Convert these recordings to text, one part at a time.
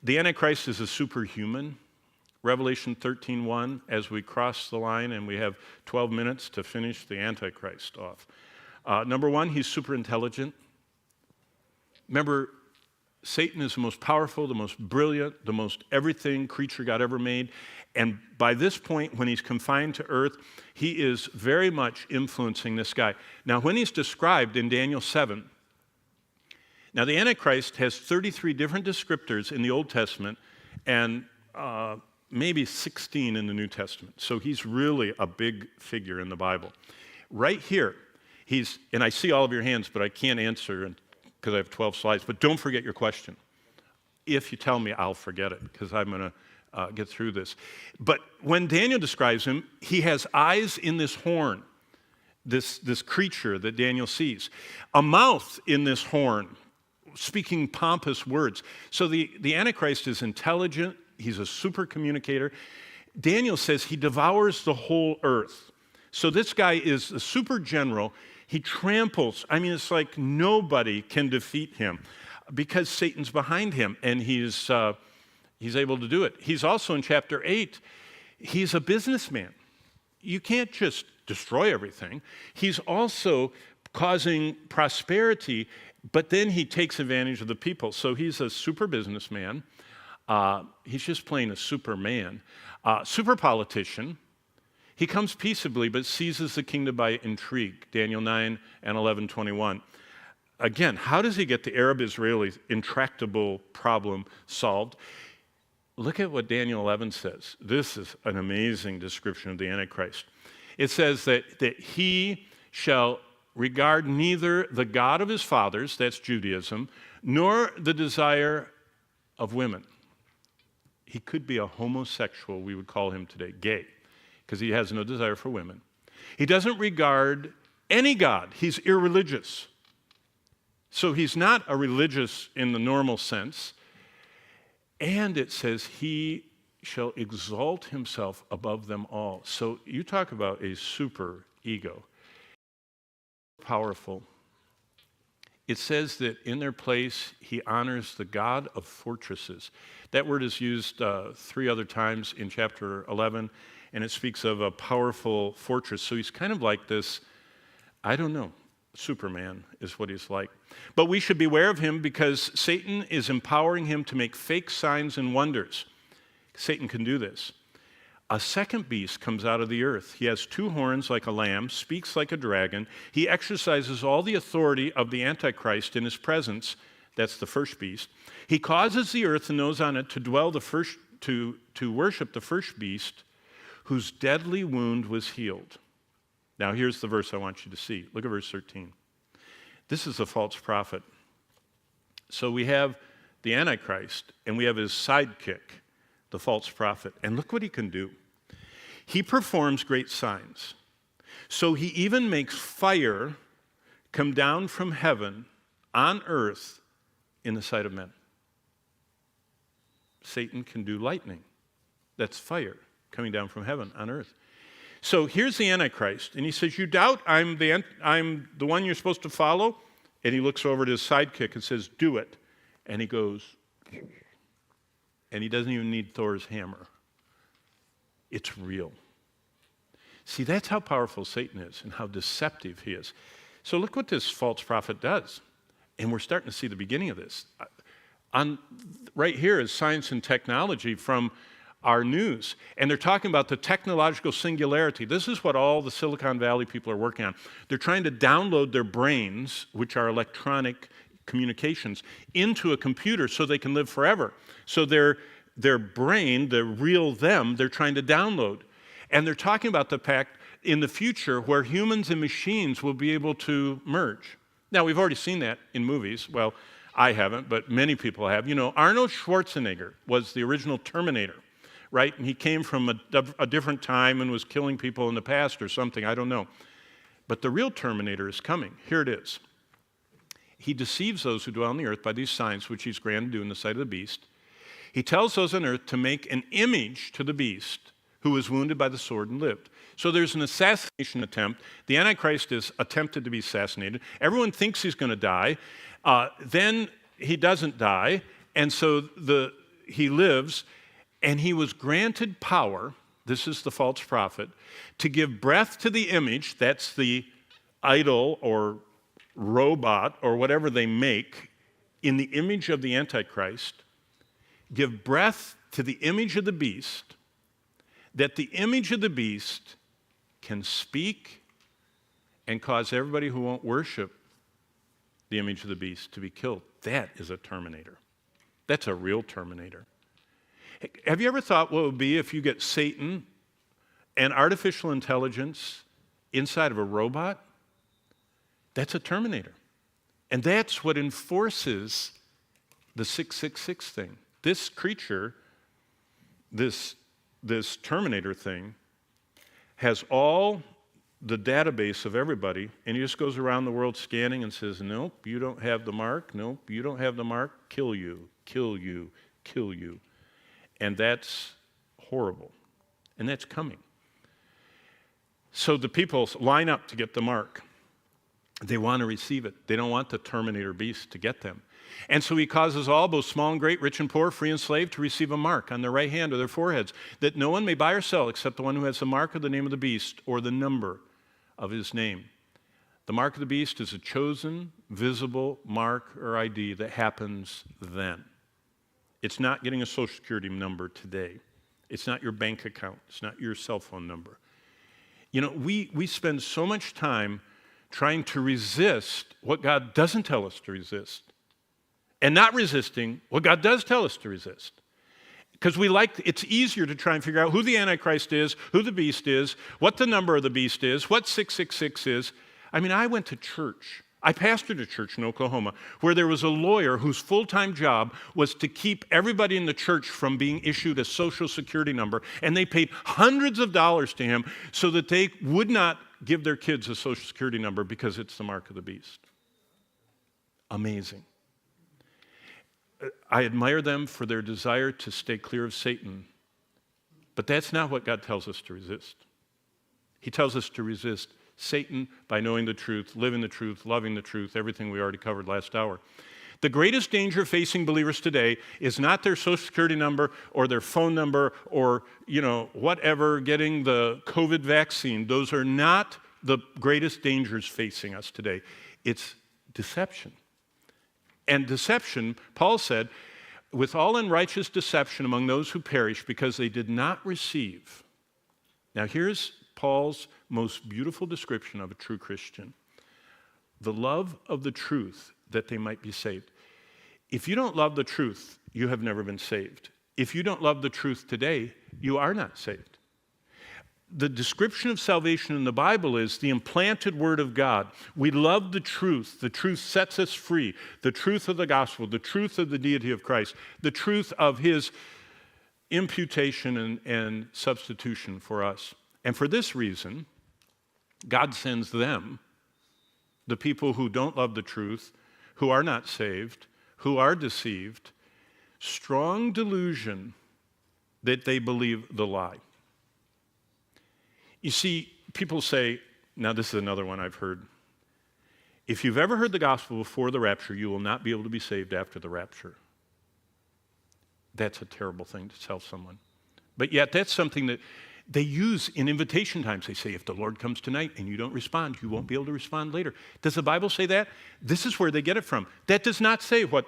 The Antichrist is a superhuman. Revelation 13:1, as we cross the line, and we have 12 minutes to finish the Antichrist off. Number one, he's super intelligent. Remember, Satan is the most powerful, the most brilliant, the most everything creature God ever made. And by this point, when he's confined to earth, he is very much influencing this guy. Now, when he's described in Daniel 7, now the Antichrist has 33 different descriptors in the Old Testament and maybe 16 in the New Testament. So he's really a big figure in the Bible. Right here, and I see all of your hands, but I can't answer because I have 12 slides, but don't forget your question. If you tell me, I'll forget it, because I'm going to get through this. But when Daniel describes him, he has eyes in this horn, this creature that Daniel sees, a mouth in this horn, speaking pompous words. So the Antichrist is intelligent, he's a super-communicator. Daniel says he devours the whole earth. So this guy is a super general. He tramples. I mean, it's like nobody can defeat him because Satan's behind him, and he's able to do it. He's also in chapter 8, he's a businessman. You can't just destroy everything. He's also causing prosperity, but then he takes advantage of the people. So he's a super businessman. He's just plain a superman. Super politician. He comes peaceably, but seizes the kingdom by intrigue. Daniel 9 and 11:21. Again, how does he get the Arab-Israeli intractable problem solved? Look at what Daniel 11 says. This is an amazing description of the Antichrist. It says that he shall regard neither the God of his fathers, that's Judaism, nor the desire of women. He could be a homosexual, we would call him today, gay, because he has no desire for women. He doesn't regard any God. He's irreligious. So he's not a religious in the normal sense. And it says he shall exalt himself above them all. So you talk about a super ego. Powerful. It says that in their place he honors the God of fortresses. That word is used 3 other times in chapter 11. And it speaks of a powerful fortress. So he's kind of like this, I don't know, Superman is what he's like. But we should beware of him because Satan is empowering him to make fake signs and wonders. Satan can do this. A second beast comes out of the earth. He has 2 horns like a lamb, speaks like a dragon. He exercises all the authority of the Antichrist in his presence. That's the first beast. He causes the earth and those on it to dwell to worship the first beast, whose deadly wound was healed. Now here's the verse I want you to see. Look at verse 13. This is the false prophet. So we have the Antichrist, and we have his sidekick, the false prophet. And look what he can do. He performs great signs. So he even makes fire come down from heaven on earth in the sight of men. Satan can do lightning. That's fire coming down from heaven on earth. So here's the Antichrist, and he says, you doubt I'm the one you're supposed to follow? And he looks over at his sidekick and says, do it. And he goes, and he doesn't even need Thor's hammer. It's real. See, that's how powerful Satan is and how deceptive he is. So look what this false prophet does. And we're starting to see the beginning of this. Right here is science and technology from our news. And they're talking about the technological singularity. This is what all the Silicon Valley people are working on. They're trying to download their brains, which are electronic communications, into a computer so they can live forever. So their brain, the real them, they're trying to download. And they're talking about the fact in the future where humans and machines will be able to merge. Now, we've already seen that in movies. Well, I haven't, but many people have. You know, Arnold Schwarzenegger was the original Terminator, right? And he came from a different time and was killing people in the past or something, I don't know. But the real Terminator is coming. Here it is. He deceives those who dwell on the earth by these signs which he's granted to do in the sight of the beast. He tells those on earth to make an image to the beast who was wounded by the sword and lived. So there's an assassination attempt. The Antichrist is attempted to be assassinated. Everyone thinks he's going to die. Then he doesn't die. And so he lives, and he was granted power, this is the false prophet, to give breath to the image, that's the idol or robot or whatever they make in the image of the Antichrist, give breath to the image of the beast, that the image of the beast can speak and cause everybody who won't worship the image of the beast to be killed. That is a terminator. That's a real terminator. Have you ever thought what it would be if you get Satan and artificial intelligence inside of a robot? That's a terminator. And that's what enforces the 666 thing. This creature, this terminator thing, has all the database of everybody, and he just goes around the world scanning and says, nope, you don't have the mark, nope, you don't have the mark, kill you, kill you, kill you. And that's horrible. And that's coming. So the people line up to get the mark. They want to receive it. They don't want the terminator beast to get them. And so he causes all, both small and great, rich and poor, free and slave, to receive a mark on their right hand or their foreheads, that no one may buy or sell except the one who has the mark of the name of the beast or the number of his name. The mark of the beast is a chosen, visible mark or ID that happens then. It's not getting a Social Security number today. It's not your bank account. It's not your cell phone number. You know, we spend so much time trying to resist what God doesn't tell us to resist, and not resisting what God does tell us to resist. Because it's easier to try and figure out who the Antichrist is, who the beast is, what the number of the beast is, what 666 is. I mean, I went to church. I pastored a church in Oklahoma where there was a lawyer whose full-time job was to keep everybody in the church from being issued a Social Security number, and they paid hundreds of dollars to him so that they would not give their kids a Social Security number because it's the mark of the beast. Amazing. I admire them for their desire to stay clear of Satan, but that's not what God tells us to resist. He tells us to resist Satan by knowing the truth, living the truth, loving the truth, everything we already covered last hour. The greatest danger facing believers today is not their Social Security number or their phone number or, whatever, getting the COVID vaccine. Those are not the greatest dangers facing us today. It's deception. And deception, Paul said, with all unrighteous deception among those who perish because they did not receive. Now here's Paul's most beautiful description of a true Christian. The love of the truth that they might be saved. If you don't love the truth, you have never been saved. If you don't love the truth today, you are not saved. The description of salvation in the Bible is the implanted word of God. We love the truth. The truth sets us free. The truth of the gospel, the truth of the deity of Christ, the truth of his imputation and substitution for us. And for this reason, God sends them, the people who don't love the truth, who are not saved, who are deceived, strong delusion that they believe the lie. You see, people say, now this is another one I've heard, if you've ever heard the gospel before the rapture, you will not be able to be saved after the rapture. That's a terrible thing to tell someone. But yet that's something that they use in invitation times. They say, if the Lord comes tonight and you don't respond, you won't be able to respond later. Does the Bible say that? This is where they get it from. That does not say what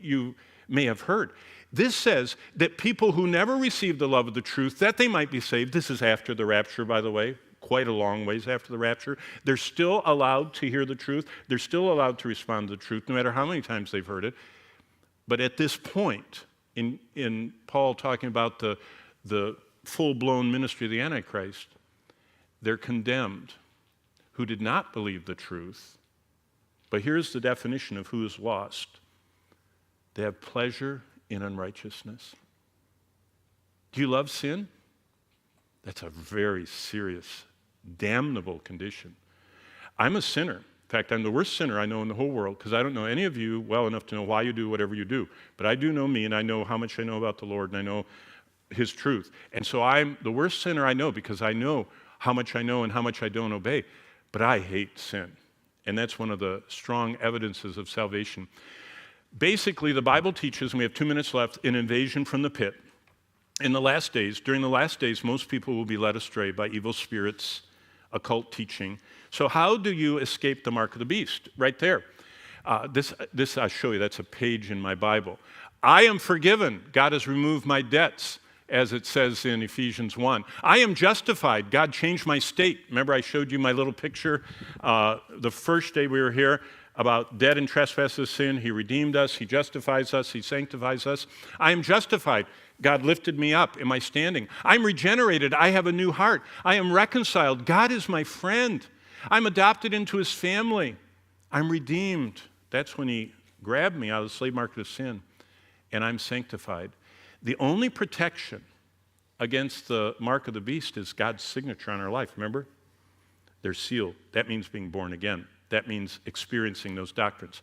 you may have heard. This says that people who never receive the love of the truth, that they might be saved. This is after the rapture, by the way, quite a long ways after the rapture. They're still allowed to hear the truth. They're still allowed to respond to the truth, no matter how many times they've heard it. But at this point, in Paul talking about the full-blown ministry of the Antichrist, they're condemned who did not believe the truth. But here's the definition of who is lost. They have pleasure in unrighteousness. Do you love sin? That's a very serious, damnable condition. I'm a sinner. In fact, I'm the worst sinner I know in the whole world because I don't know any of you well enough to know why you do whatever you do. But I do know me, and I know how much I know about the Lord, and I know his truth. And so I'm the worst sinner I know because I know how much I know and how much I don't obey. But I hate sin. And that's one of the strong evidences of salvation. Basically, the Bible teaches, and we have 2 minutes left, an invasion from the pit. In the last days, during the last days, most people will be led astray by evil spirits, occult teaching. So how do you escape the mark of the beast? Right there. This I'll show you. That's a page in my Bible. I am forgiven. God has removed my debts, as it says in Ephesians 1. I am justified. God changed my state. Remember I showed you my little picture the first day we were here about dead in trespasses, sin. He redeemed us. He justifies us. He sanctifies us. I am justified. God lifted me up in my standing. I'm regenerated. I have a new heart. I am reconciled. God is my friend. I'm adopted into his family. I'm redeemed. That's when he grabbed me out of the slave market of sin. And I'm sanctified. The only protection against the mark of the beast is God's signature on our life. Remember? They're sealed. That means being born again. That means experiencing those doctrines.